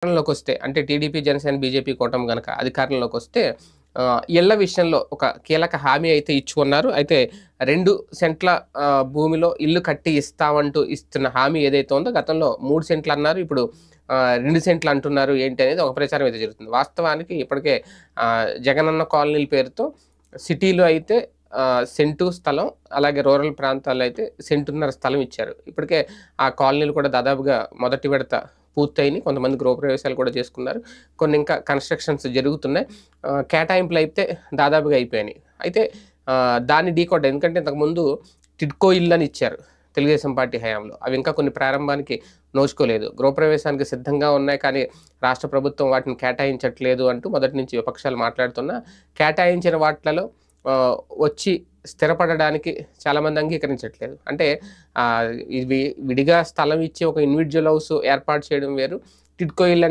అధికారంలోకొస్తే అంటే TDP, Janasena, BJP కూటమి గనక అధికారంలోకొస్తే ఇళ్ల విషయంలో ఒక కీలక హామీ అయితే ఇచ్చుకున్నారు. అయితే 2 సెంట్ల భూమిలో ఇల్లు కట్టి ఇస్తామంటూ ఇస్తున్న హామీ ఏదైతే ఉందో గతంలో 3 సెంట్లు అన్నారు. ఇప్పుడు 2 సెంట్లు అంటున్నారు. ఏంటి అనేది ఒక ప్రచారం అయితే జరుగుతుంది. వాస్తవానికి ఇప్పటికే జగనన్న కాలనీల పేరుతో సిటీలో అయితే సెంటు స్థలం, అలాగే రూరల్ ప్రాంతాల్లో అయితే సెంటున్నర స్థలం ఇచ్చారు. ఇప్పటికే ఆ కాలనీలు కూడా దాదాపుగా మొదటి విడత పూర్తయినాయి. కొంతమంది గృహప్రవేశాలు కూడా చేసుకున్నారు. కొన్ని ఇంకా కన్‌స్ట్రక్షన్స్ జరుగుతున్నాయి. కేటాయింపులయితే దాదాపుగా అయిపోయినాయి. అయితే దాన్ని ఢీకొట్టారు. ఎందుకంటే ఇంతకుముందు టిడ్కో ఇల్లని ఇచ్చారు తెలుగుదేశం పార్టీ హయాంలో. అవి ఇంకా కొన్ని ప్రారంభానికి నోచుకోలేదు. గృహప్రవేశానికి సిద్ధంగా ఉన్నాయి, కానీ రాష్ట్ర ప్రభుత్వం వాటిని కేటాయించట్లేదు అంటూ మొదటి నుంచి విపక్షాలు మాట్లాడుతున్నా, కేటాయించిన వాట్లలో వచ్చి స్థిరపడడానికి చాలామంది అంగీకరించట్లేదు. అంటే ఇవి విడిగా స్థలం ఇచ్చి ఒక ఇండివిడ్యువల్ హౌస్ ఏర్పాటు చేయడం వేరు. టిడ్కో ఇల్లు